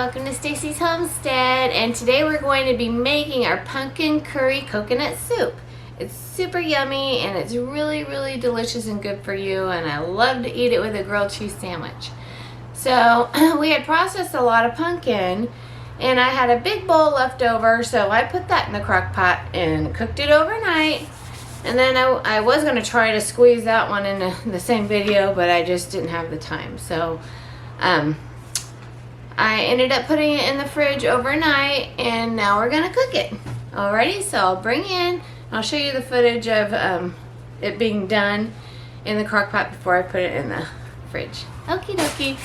welcome to Stacy's Homestead, and today we're going to be making our pumpkin curry coconut soup. It's super yummy and it's really delicious and good for you, and I love to eat it with a grilled cheese sandwich. So we had processed a lot of pumpkin and I had a big bowl left over, so I put that in the crock pot and cooked it overnight. And then I was going to try to squeeze that one in the same video, but I just didn't have the time. So I ended up putting it in the fridge overnight, and now we're gonna cook it. Alrighty, so I'll bring in, I'll show you the footage of it being done in the crock pot before I put it in the fridge. Okie dokie.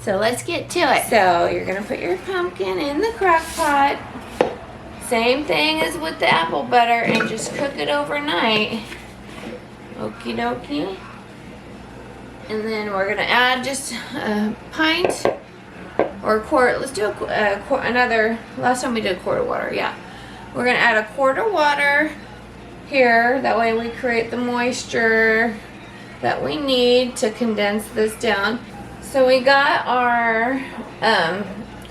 So let's get to it. So you're gonna put your pumpkin in the crock pot. Same thing as with the apple butter, and just cook it overnight. Okie dokie. And then we're gonna add just a pint or a quart. Let's do another. Last time we did a quart of water. Yeah, we're gonna add a quart of water here. That way we create the moisture that we need to condense this down. So we got our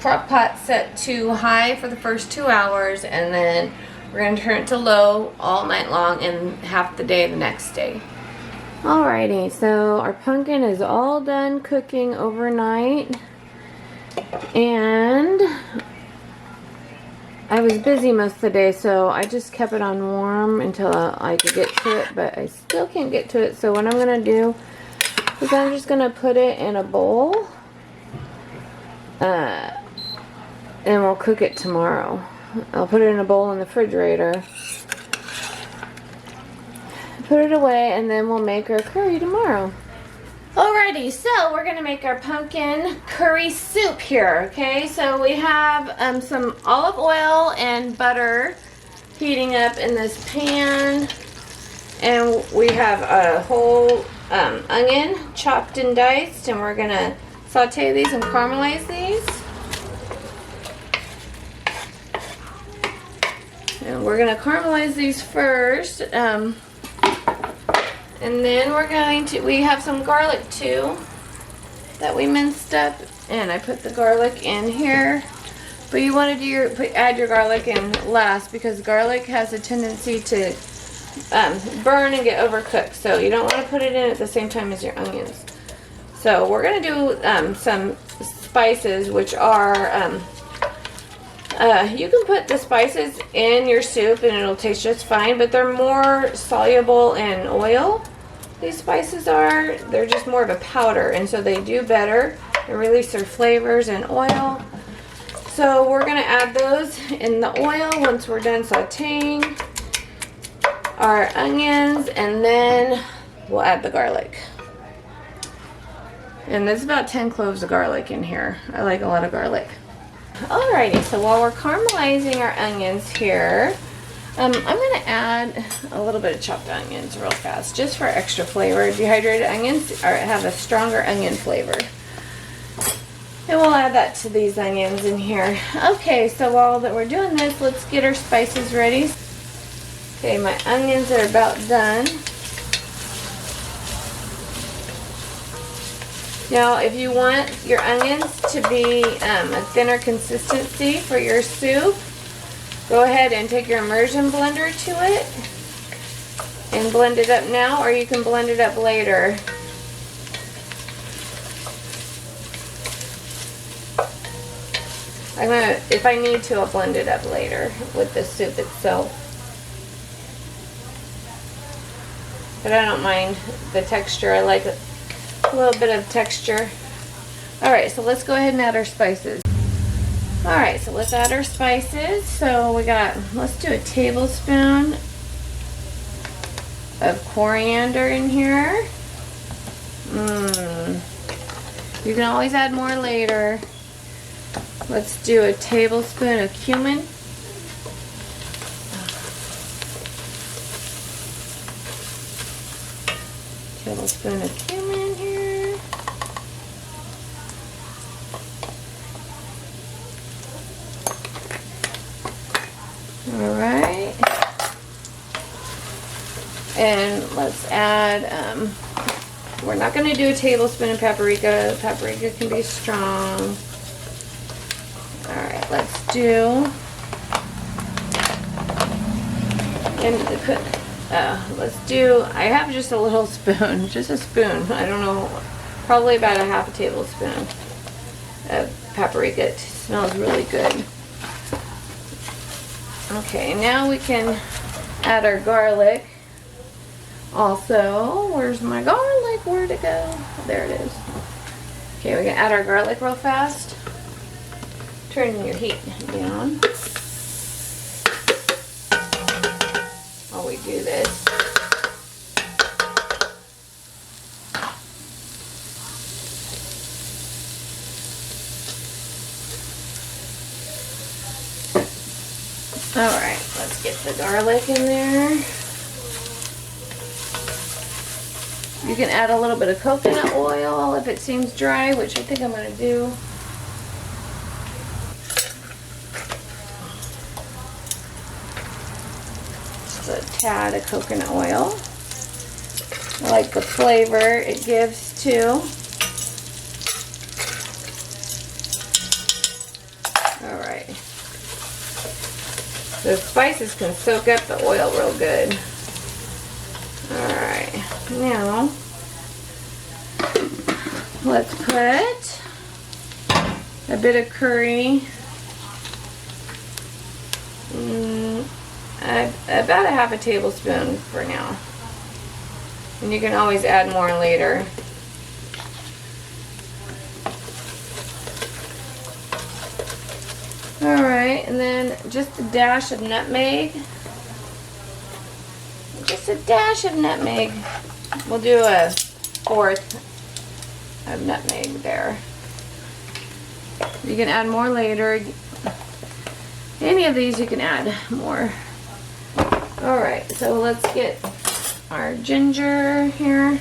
crock pot set to high for the first 2 hours, and then we're gonna turn it to low all night long and half the day the next day. Alrighty, so our pumpkin is all done cooking overnight, and I was busy most of the day, so I just kept it on warm until I could get to it, but I still can't get to it. So what I'm gonna do is I'm just gonna put it in a bowl, and we'll cook it tomorrow. I'll put it in a bowl in the refrigerator, put it away, and then we'll make our curry tomorrow. Alrighty, so we're gonna make our pumpkin curry soup here, okay? So we have some olive oil and butter heating up in this pan, and we have a whole onion chopped and diced, and we're gonna saute these and caramelize these. And we're gonna caramelize these first. And then we have some garlic too that we minced up, and I put the garlic in here. But you want to add your garlic in last, because garlic has a tendency to burn and get overcooked. So you don't want to put it in at the same time as your onions. So we're going to do some spices, which are, you can put the spices in your soup and it'll taste just fine, but they're more soluble in oil. These spices are, they're just more of a powder, and so they do better. They release their flavors in oil. So we're going to add those in the oil once we're done sauteing our onions, and then we'll add the garlic. And there's about 10 cloves of garlic in here. I like a lot of garlic. Alrighty, so while we're caramelizing our onions here, I'm going to add a little bit of chopped onions real fast, just for extra flavor. Dehydrated onions have a stronger onion flavor. And we'll add that to these onions in here. Okay, so while that we're doing this, let's get our spices ready. Okay, my onions are about done. Now, if you want your onions to be a thinner consistency for your soup, go ahead and take your immersion blender to it and blend it up now, or you can blend it up later. If I need to, I'll blend it up later with the soup itself. But I don't mind the texture. I like a little bit of texture. Alright, so let's go ahead and add our spices. Alright, so let's add our spices. So let's do a tablespoon of coriander in here. You can always add more later. Let's do a tablespoon of cumin. Tablespoon of cumin here. Alright. And let's add, we're not going to do a tablespoon of paprika. Paprika can be strong. do, I have just a little spoon, just a spoon. I don't know, probably about a half a tablespoon of paprika. It smells really good. Okay, now we can add our garlic. Also, where's my garlic? Where'd it go? There it is. Okay, we can add our garlic real fast. Turn your heat down while we do this. Alright, let's get the garlic in there. You can add a little bit of coconut oil if it seems dry, which I think I'm going to do. Just a tad of coconut oil. I like the flavor it gives too. Alright. The spices can soak up the oil real good. Alright, now let's put a bit of curry, about a half a tablespoon for now. And you can always add more later. Alright, and then just a dash of nutmeg. Just a dash of nutmeg. We'll do a fourth of nutmeg there. You can add more later. Any of these you can add more. Alright, so let's get our ginger here.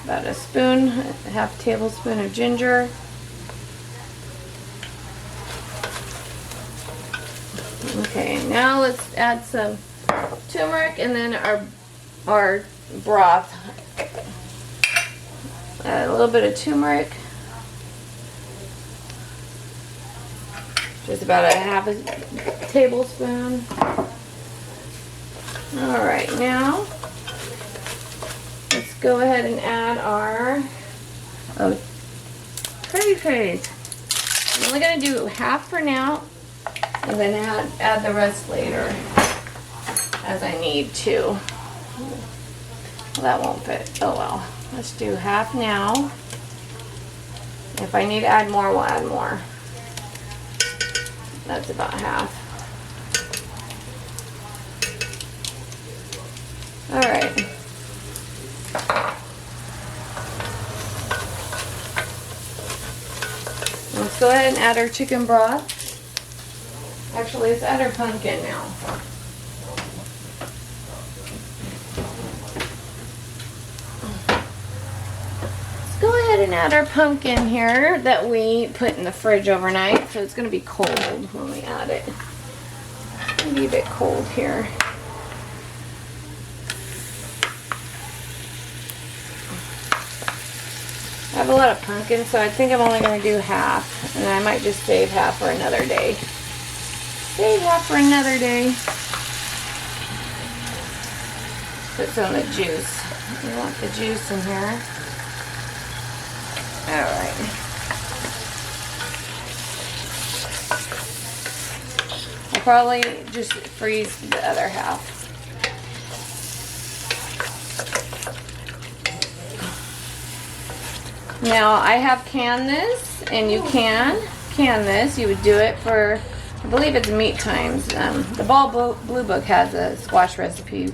About a spoon, a half tablespoon of ginger. Okay, now let's add some turmeric and then our broth. Add a little bit of turmeric. Just about a half a tablespoon. Alright, now let's go ahead and add our curry paste. I'm only going to do half for now, and then add the rest later as I need to. Well, that won't fit. Oh well. Let's do half now. If I need to add more, we'll add more. That's about half. Alright. Let's go ahead and add our chicken broth. Actually, let's add our pumpkin now. Let's go ahead and add our pumpkin here that we put in the fridge overnight. So it's going to be cold when we add it. It's going to be a bit cold here. I have a lot of pumpkin, so I think I'm only going to do half. And I might just save half for another day. Save half for another day. Put some of the juice. You want the juice in here. Alright. I'll probably just freeze the other half. Now I have canned this, and you can can this. You would do it for, I believe it's meat times. The Ball Blue Book has a squash recipe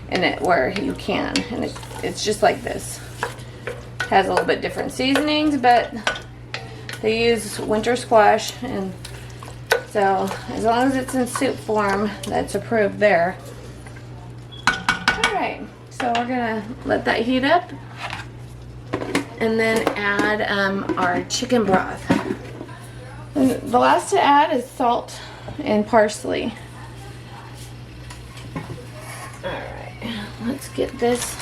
in it where you can, and it's just like this. It has a little bit different seasonings, but they use winter squash, and so as long as it's in soup form, that's approved there. Alright, so we're gonna let that heat up and then add our chicken broth. And the last to add is salt and parsley. Alright, let's get this.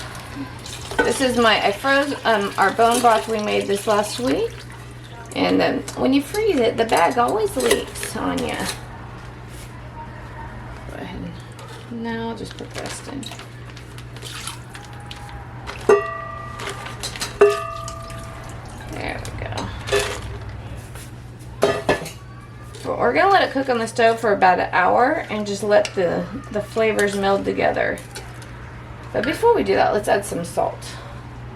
This is I froze our bone broth we made this last week. And then when you freeze it, the bag always leaks on you. Go ahead. Now I'll just put the rest in. There we go. We're gonna let it cook on the stove for about an hour and just let the flavors meld together. But before we do that, let's add some salt.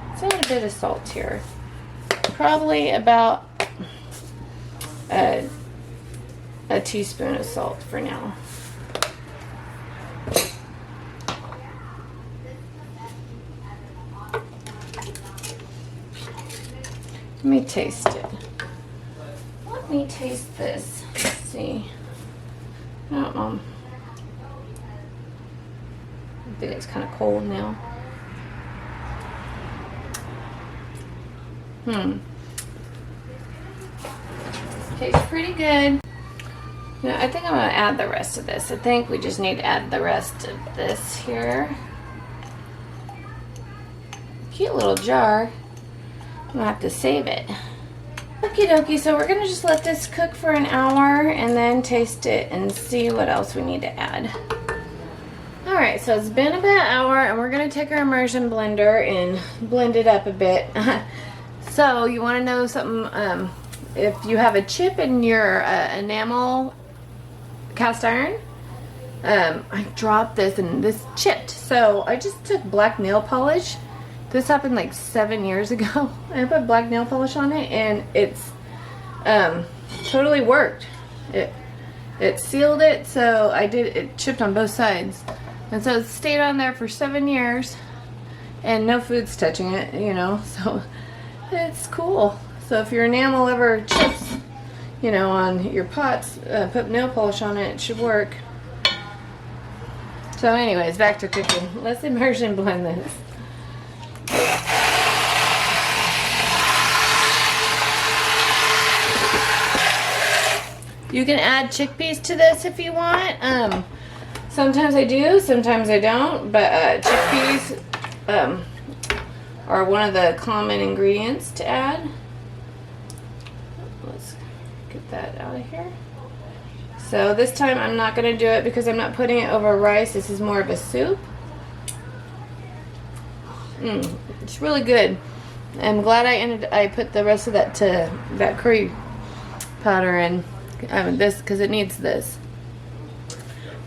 Let's add a bit of salt here. Probably about a teaspoon of salt for now. Let me taste it. Let me taste this. Let's see. I don't know. I think it's kind of cold now. Tastes pretty good. You know, I think I'm gonna add the rest of this. I think we just need to add the rest of this here. Cute little jar. I'm gonna have to save it. Okie dokie, so we're gonna just let this cook for an hour and then taste it and see what else we need to add. Alright, so it's been about an hour and we're gonna take our immersion blender and blend it up a bit. So you wanna know something, if you have a chip in your enamel cast iron, I dropped this and this chipped. So I just took black nail polish. This happened like 7 years ago. I put black nail polish on it and it's totally worked. It sealed it, so it chipped on both sides. And so it stayed on there for 7 years and no food's touching it, you know, so it's cool. So if your enamel ever chips, you know, on your pots, put nail polish on it, it should work. So anyways, back to cooking. Let's immersion blend this. You can add chickpeas to this if you want. Sometimes I do, sometimes I don't, but chickpeas are one of the common ingredients to add. Let's get that out of here. So this time I'm not going to do it because I'm not putting it over rice. This is more of a soup. It's really good. I'm glad I put the rest of that curry powder in. This because it needs this.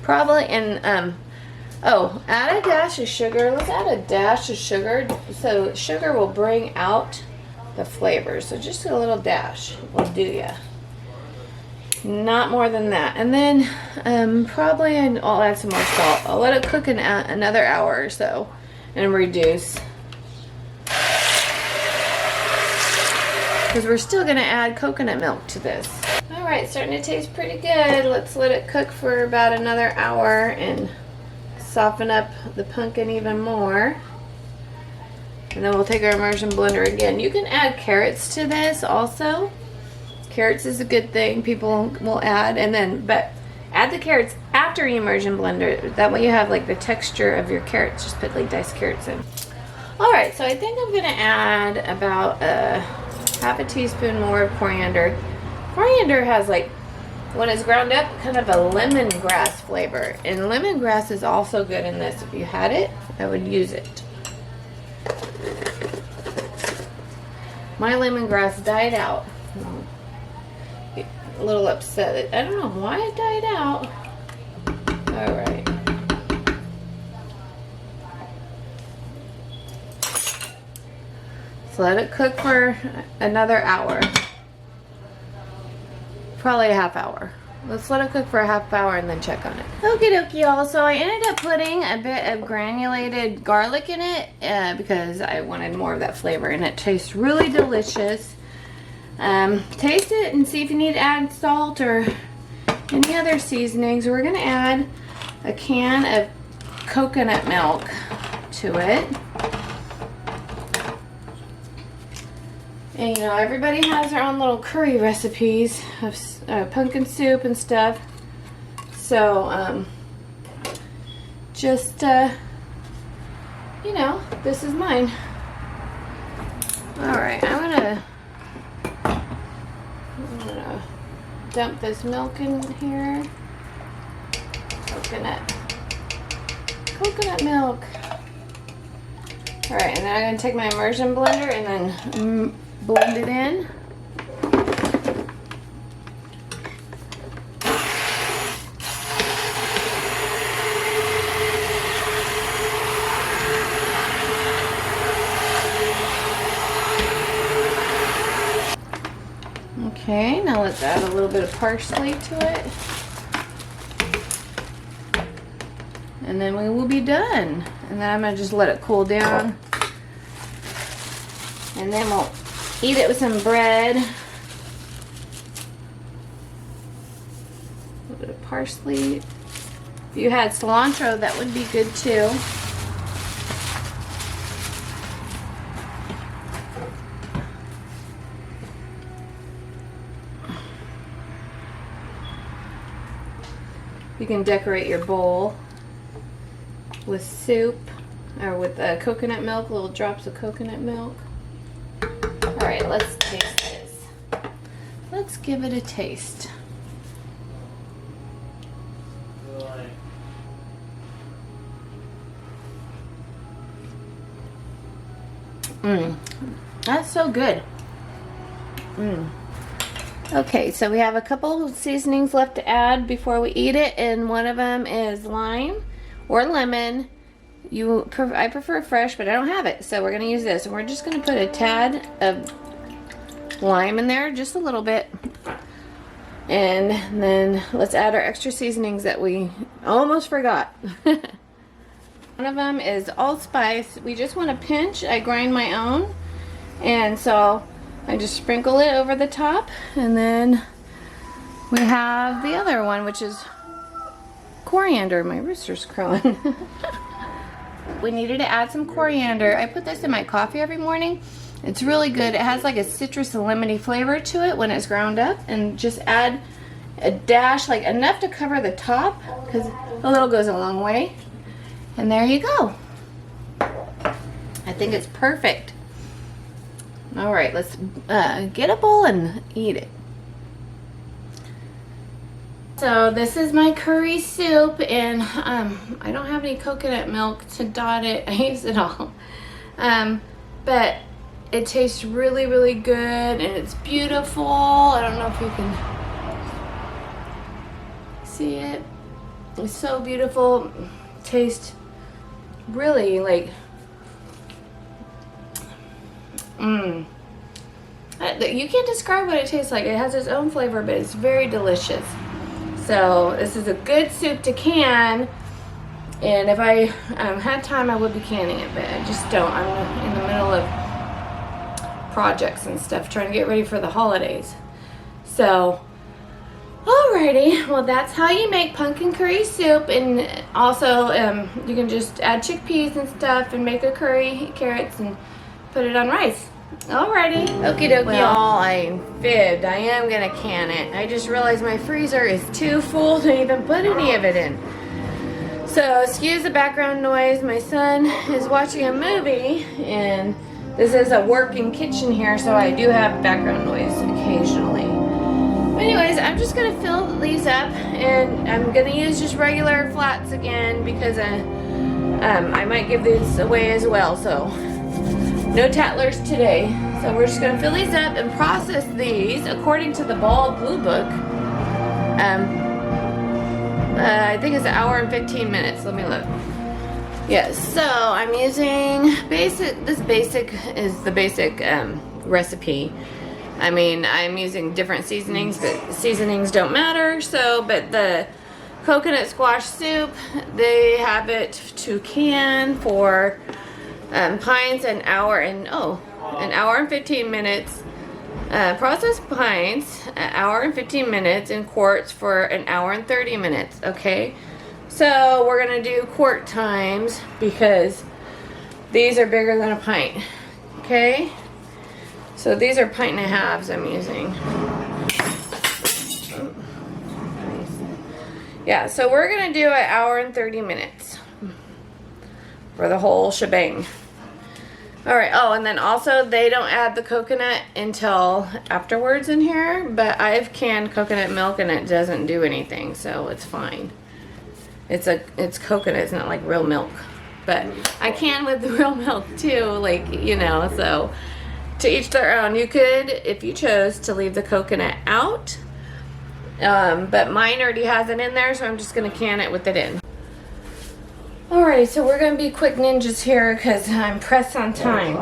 Probably, and oh, add a dash of sugar. Let's add a dash of sugar. So sugar will bring out the flavor. So just a little dash will do ya. Not more than that. And then probably I'll add some more salt. I'll let it cook another hour or so and reduce. Because we're still going to add coconut milk to this. Alright, starting to taste pretty good. Let's let it cook for about another hour and soften up the pumpkin even more. And then we'll take our immersion blender again. You can add carrots to this also. Carrots is a good thing people will add, but add the carrots after you immersion blender. That way you have like the texture of your carrots. Just put like diced carrots in. Alright, so I think I'm gonna add about half a teaspoon more of coriander. Coriander has, like, when it's ground up, kind of a lemongrass flavor. And lemongrass is also good in this. If you had it, I would use it. My lemongrass died out. A little upset. I don't know why it died out. Alright. So let it cook for another hour. Probably a half hour. Let's let it cook for a half hour and then check on it. Okie dokie, y'all. So I ended up putting a bit of granulated garlic in it because I wanted more of that flavor, and it tastes really delicious. Taste it and see if you need to add salt or any other seasonings. We're going to add a can of coconut milk to it. And you know, everybody has their own little curry recipes of pumpkin soup and stuff. So, you know, this is mine. Alright, I'm gonna I'm gonna dump this milk in here. Coconut milk. All right, and then I'm gonna take my immersion blender and then blend it in. Okay, now let's add a little bit of parsley to it. And then we will be done. And then I'm gonna just let it cool down. And then we'll eat it with some bread. A little bit of parsley. If you had cilantro, that would be good too. You can decorate your bowl with soup or with coconut milk, little drops of coconut milk. All right, let's taste this. Let's give it a taste. That's so good. Okay, so we have a couple of seasonings left to add before we eat it, and one of them is lime or lemon. I prefer fresh, but I don't have it, so we're gonna use this. And we're just gonna put a tad of lime in there, just a little bit. And then let's add our extra seasonings that we almost forgot. One of them is allspice. We just want a pinch. I grind my own, and so I just sprinkle it over the top. And then we have the other one, which is coriander. My rooster's crowing. We needed to add some coriander. I put this in my coffee every morning. It's really good. It has like a citrus and lemony flavor to it when it's ground up. And just add a dash, like enough to cover the top, because a little goes a long way. And there you go. I think it's perfect. All right, let's get a bowl and eat it. So this is my curry soup, and I don't have any coconut milk to dot it. I use it all. But it tastes really, really good, and it's beautiful. I don't know if you can see it. It's so beautiful. Tastes really like you can't describe what it tastes like. It has its own flavor, but it's very delicious. So this is a good soup to can, and if I had time I would be canning it, but I just don't. I'm in the middle of projects and stuff, trying to get ready for the holidays. So alrighty, well, that's how you make pumpkin curry soup. And also you can just add chickpeas and stuff and make a curry, carrots, and put it on rice. Alrighty. Okie dokie, well, I fibbed. I am gonna can it. I just realized my freezer is too full to even put any of it in. So excuse the background noise. My son is watching a movie, and this is a working kitchen here, so I do have background noise occasionally. But anyways, I'm just gonna fill these up, and I'm gonna use just regular flats again because I might give these away as well. So no tattlers today. So we're just gonna fill these up and process these according to the Bald Blue Book. I think it's an hour and 15 minutes. Let me look. Yes, so I'm using basic. This basic is the basic recipe. I mean, I'm using different seasonings, but seasonings don't matter. So, but the coconut squash soup, they have it to can for pints an hour and 15 minutes. Processed pints an hour and 15 minutes, and quarts for an hour and 30 minutes. Okay, so we're gonna do quart times because these are bigger than a pint. Okay, so these are pint and a halves I'm using. Yeah, so we're gonna do an hour and 30 minutes for the whole shebang. All right, oh, and then also they don't add the coconut until afterwards in here, but I've canned coconut milk and it doesn't do anything, so it's fine. It's coconut, it's not like real milk. But I can with the real milk too, like, you know, so to each their own. You could, if you chose, to leave the coconut out, but mine already has it in there, so I'm just gonna can it with it in. Alrighty, so we're gonna be quick ninjas here because I'm pressed on time.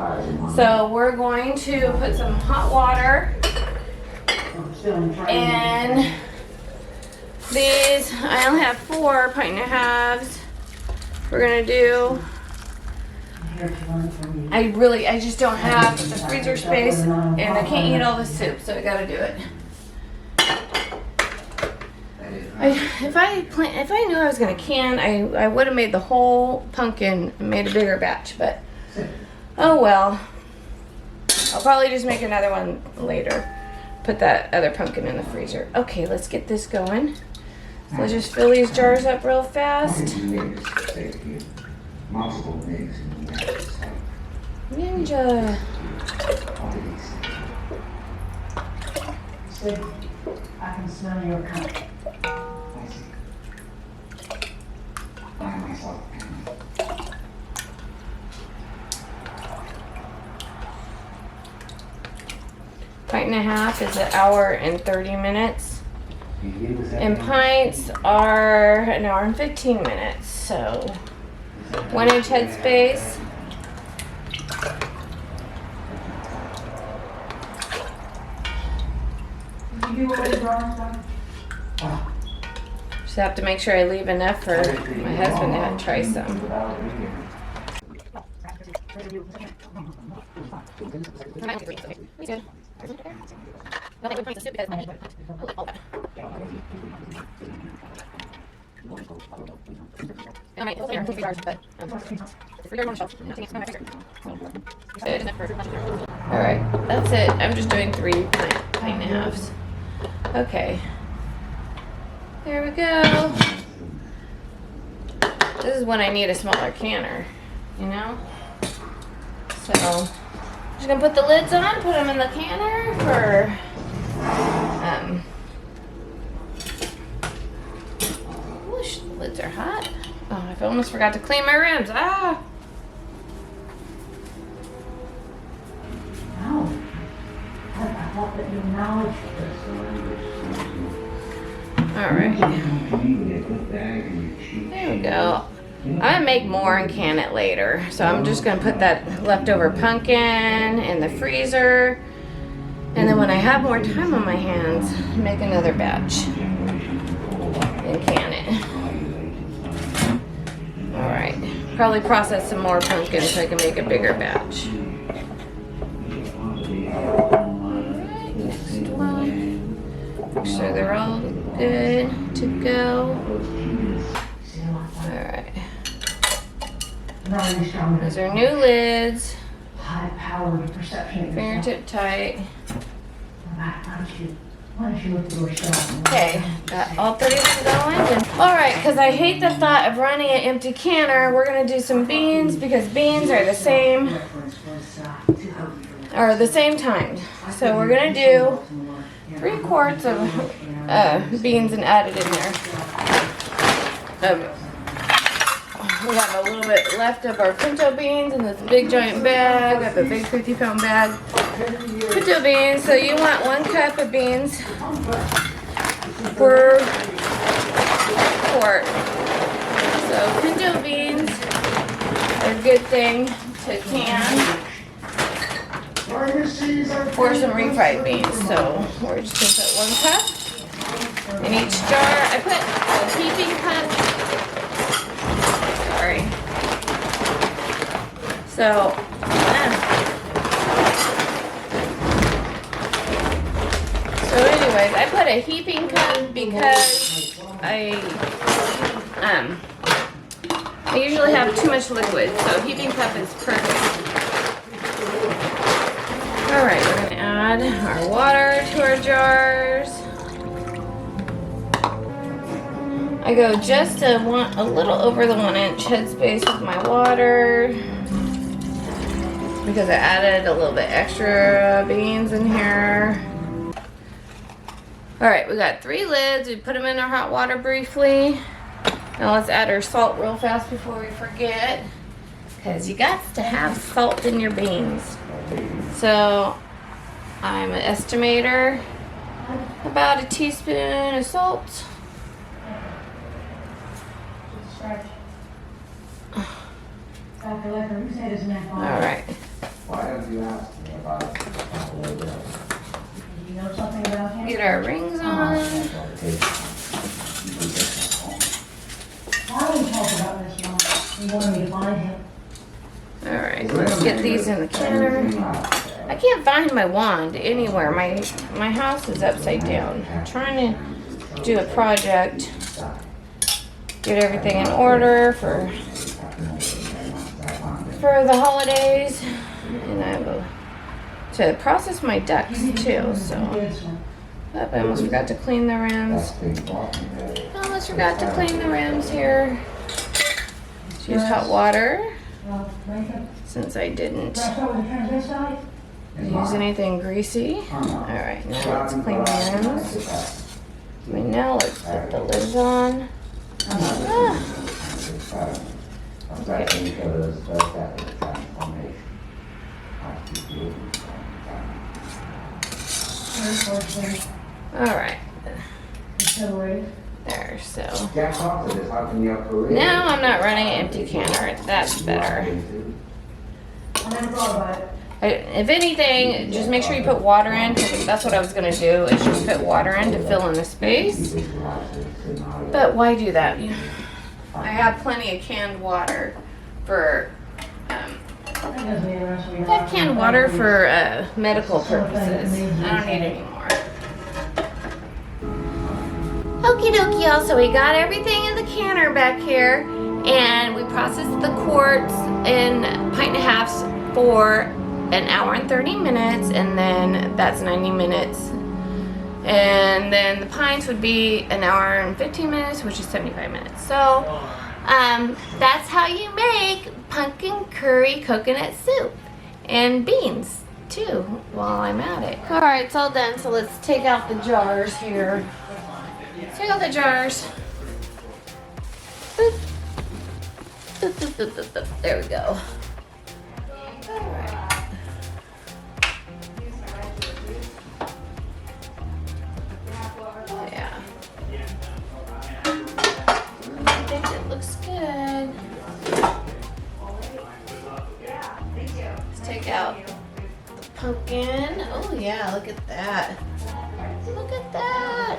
So we're going to put some hot water in these. I only have 4 pint and a halves. We're gonna do, I just don't have the freezer space and I can't eat all the soup, so I gotta do it. If I knew I was gonna can, I would have made the whole pumpkin and made a bigger batch, but oh well. I'll probably just make another one later. Put that other pumpkin in the freezer. Okay, let's get this going. So let's just fill these jars up real fast. Ninja. I can smell your cup. Pint and a half is 1 hour and 30 minutes. And pints are 1 hour and 15 minutes. So 1 inch headspace. Just have to make sure I leave enough for my husband to try some. Alright, that's it. I'm just doing 3 pint and a halves. Okay. There we go. This is when I need a smaller canner, you know? So, I'm just gonna put the lids on, put them in the canner for, whoosh, the lids are hot. Oh, I almost forgot to clean my rims. Ah! No. I thought that you acknowledged this. Alright. There we go. I'm gonna make more and can it later. So I'm just gonna put that leftover pumpkin in the freezer. And then when I have more time on my hands, make another batch. And can it. Alright. Probably process some more pumpkin so I can make a bigger batch. Alright, next one. Make sure they're all good to go. Alright. Those are new lids. High-powered perception. Fingertip tight. Why don't you look through a shot? Okay, got all 3 of them going. Alright, because I hate the thought of running an empty canner, we're going to do some beans because beans are the same time. So we're going to do 3 quarts of beans and add it in there. We have a little bit left of our pinto beans in this big giant bag. I have a big 50-pound bag. Pinto beans, so you want 1 cup of beans per quart. So pinto beans are a good thing to can for some refried beans. So we're just going to put 1 cup in each jar. I put a heaping cup. Sorry. So, anyways, I put a heaping cup because I usually have too much liquid, so a heaping cup is perfect. Alright, we're going to add our water to our jars. I go just a little over the 1 inch headspace with my water. because I added a little bit extra beans in here. All right, we got 3 lids. We put them in our hot water briefly. Now let's add our salt real fast before we forget, because you got to have salt in your beans. So I'm an estimator, about a teaspoon of salt. All right. Why don't you ask me about it? You know something about him? Get our rings on. I didn't talk about this one. You wanted me to find him. All right, let's get these in the canner. I can't find my wand anywhere. My house is upside down. I'm trying to do a project, get everything in order for the holidays, and I will to process my ducks too. So, oh, I almost forgot to clean the rims. Almost forgot to clean the rims here. Just use hot water since I didn't use anything greasy. All right, now let's clean the rims. And now let's put the lids on. Okay. All right. There, so. Now I'm not running an empty canner. That's better. If anything, just make sure you put water in, because that's what I was going to do, is just put water in to fill in the space. But why do that? I have plenty of canned water for, I have canned water for medical purposes. I don't need any more. Okie dokie, y'all. So we got everything in the canner back here, and we processed the quarts in 1.5 pints for an hour and 30 minutes, and then that's 90 minutes. And then the pints would be an hour and 15 minutes, which is 75 minutes. So that's how you make pumpkin curry coconut soup, and beans too while I'm at it. All right, it's all done. So let's take out the jars here. Take out the jars. Boop. Boop, boop, boop, boop, boop. There we go. All right. Yeah. I think it looks good. Let's take out the pumpkin. Oh yeah, look at that. Look at that.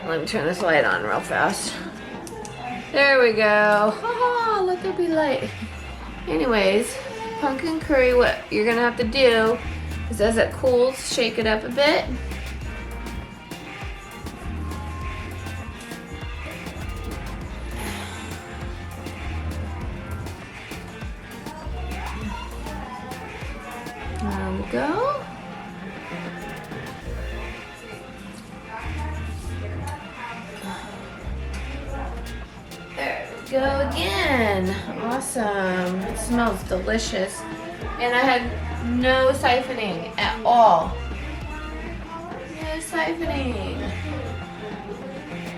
Let me turn this light on real fast. There we go. Haha, let there be light. Anyways, pumpkin curry, what you're gonna have to do is as it cools, shake it up a bit. There we go. There we go again. Awesome. It smells delicious. And I had no siphoning at all. No siphoning.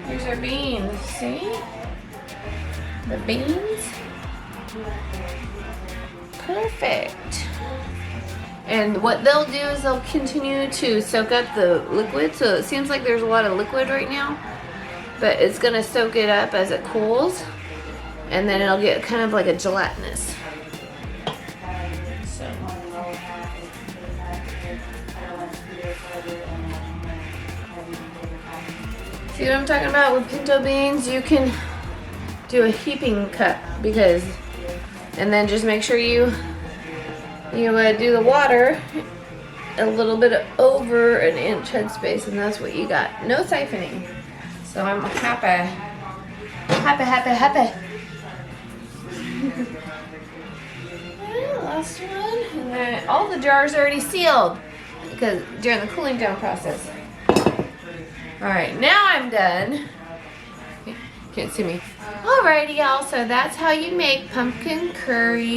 Here's our beans. See? The beans. Perfect. And what they'll do is they'll continue to soak up the liquid. So it seems like there's a lot of liquid right now, but it's gonna soak it up as it cools, and then it'll get kind of like a gelatinous. So. See what I'm talking about with pinto beans? You can do a heaping cup, because, and then just make sure you do the water a little bit over an inch headspace, and that's what you got. No siphoning. So I'm happy. Last one. And then all the jars are already sealed because during the cooling down process. All right, now I'm done. Can't see me. Alrighty, y'all. So that's how you make pumpkin coconut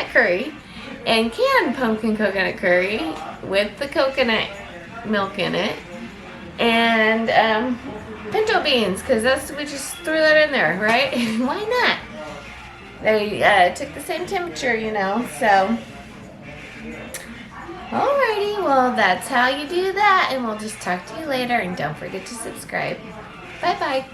curry, and canned pumpkin coconut curry with the coconut milk in it, and pinto beans, because we just threw that in there, right? Why not? They took the same temperature, you know. So, alrighty. Well, that's how you do that, and we'll just talk to you later. And don't forget to subscribe. Bye bye.